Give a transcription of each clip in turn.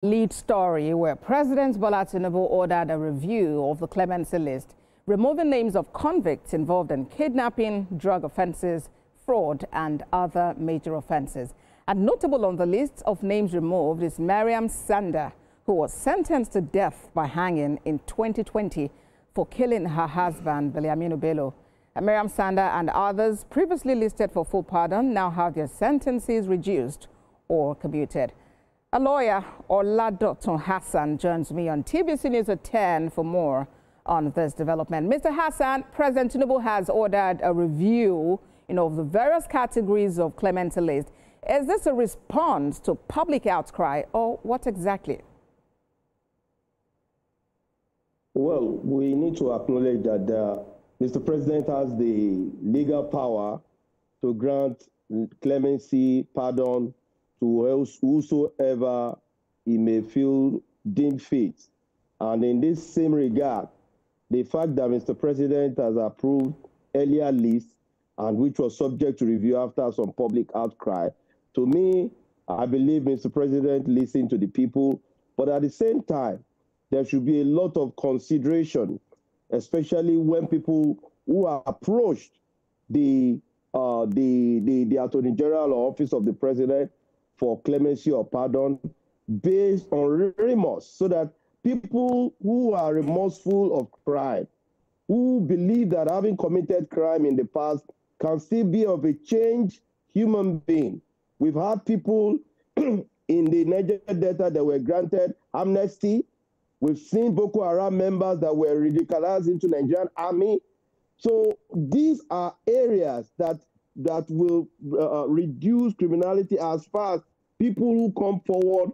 Lead story where President Bola Tinubu ordered a review of the clemency list, removing names of convicts involved in kidnapping, drug offenses, fraud and other major offenses. And notable on the list of names removed is Mariam Sanda, who was sentenced to death by hanging in 2020 for killing her husband, Bello. Mariam Sanda and others previously listed for full pardon now have their sentences reduced or commuted. A lawyer, Dr. Hassan, joins me on TVC News at 10 for more on this development. Mr. Hassan, President Tinubu has ordered a review of the various categories of clemency list. Is this a response to public outcry or what exactly? Well, we need to acknowledge that Mr. President has the legal power to grant clemency, pardon, to whosoever he may feel deemed fit. And in this same regard, the fact that Mr. President has approved earlier lists and which was subject to review after some public outcry, to me, I believe Mr. President listened to the people, but at the same time, there should be a lot of consideration, especially when people who are approached the Attorney General or Office of the President for clemency or pardon based on remorse, so that people who are remorseful of crime, who believe that having committed crime in the past can still be of a changed human being. We've had people in the Niger Delta that were granted amnesty. We've seen Boko Haram members that were radicalized into Nigerian army. So these are areas that will reduce criminality as far as people who come forward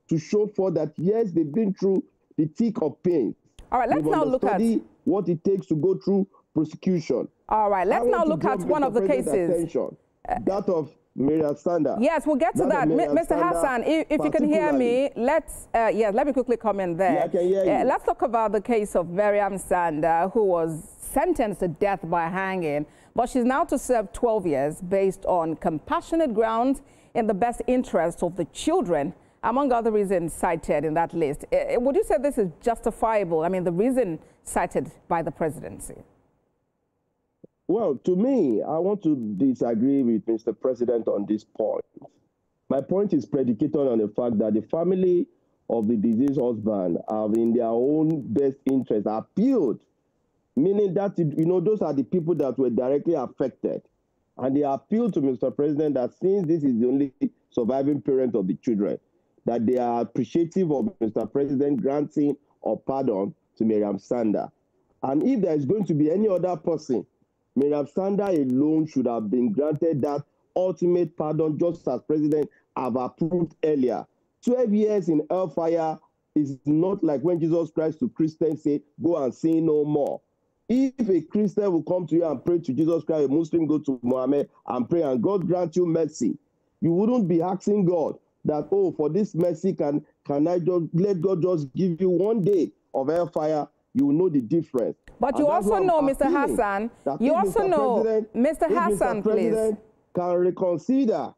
to show for that, yes, they've been through the thick of pain. All right, let's now look at what it takes to go through prosecution. All right, let's now look at one of the cases. That of Mariam Sanda. Yes, we'll get to that. Mr. Hassan, if you can hear me, let me quickly comment there. Yeah, I can hear you. Let's talk about the case of Mariam Sanda, who was sentenced to death by hanging, but she's now to serve 12 years based on compassionate grounds in the best interest of the children, among other reasons cited in that list. Would you say this is justifiable? I mean, the reason cited by the presidency? Well, to me, I want to disagree with Mr. President on this point. My point is predicated on the fact that the family of the deceased husband have, in their own best interest, appealed, meaning that, those are the people that were directly affected. And they appealed to Mr. President that since this is the only surviving parent of the children, that they are appreciative of Mr. President granting or pardon to Mariam Sanda. And if there is going to be any other person, Mariam Sanda alone should have been granted that ultimate pardon, just as President have approved earlier. 12 years in hellfire is not like when Jesus Christ to Christians said, go and sin no more. If a Christian will come to you and pray to Jesus Christ, a Muslim go to Muhammad and pray, and God grant you mercy, you wouldn't be asking God that, oh, for this mercy, can I just let God just give you 1 day of hellfire? You will know the difference. But you also know, Mr. Hassan, you also know, Mr. Hassan, please, can reconsider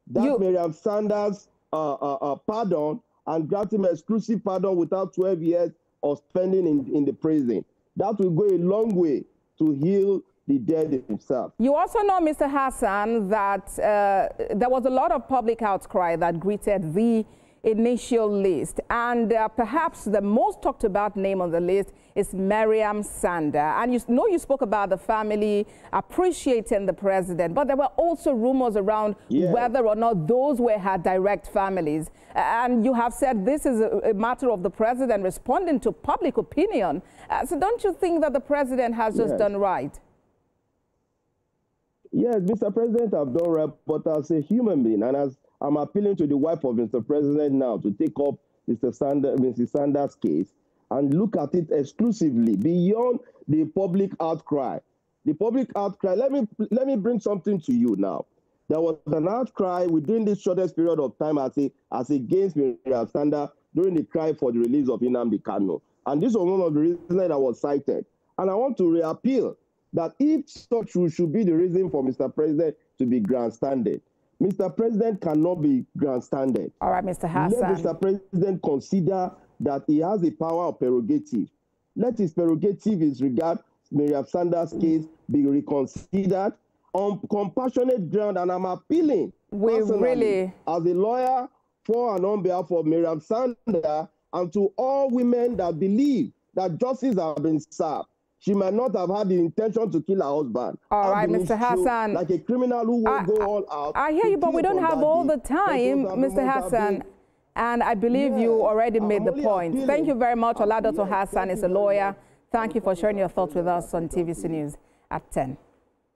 that Mariam Sanda's pardon and grant him exclusive pardon without 12 years of spending in the prison. That will go a long way to heal the dead himself. You also know, Mr. Hassan, that there was a lot of public outcry that greeted the initial list. And perhaps the most talked about name on the list is Mariam Sanda. And you spoke about the family appreciating the president, but there were also rumors around whether or not those were her direct families. And you have said this is a matter of the president responding to public opinion. So don't you think that the president has just done right? Yes, Mr. President, I've done right, but as a human being, and as I'm appealing to the wife of Mr. President now to take up Mrs. Sanda's case and look at it exclusively beyond the public outcry. The public outcry, let me bring something to you now. There was an outcry within this shortest period of time as against Mariam Sanda during the cry for the release of Nnamdi Kanu. And this was one of the reasons that was cited. And I want to reappeal that if such should be the reason for Mr. President to be grandstanding, Mr. President cannot be grandstanded. All right, Mr. Hassan. Let Mr. President consider that he has the power of prerogative. Let his prerogative in regard Miriam Sanders' case be reconsidered on compassionate ground, and I'm appealing personally as a lawyer for and on behalf of Miriam Sanders and to all women that believe that justice has been served. She might not have had the intention to kill her husband. All right, Mr. Hassan. Like a criminal who will go all out. I hear you, but we don't have all the time, Mr. Hassan. And I believe you already made the point. Thank you very much. Oladoto Hassan is a lawyer. Thank you for sharing your thoughts with us on TVC News at 10.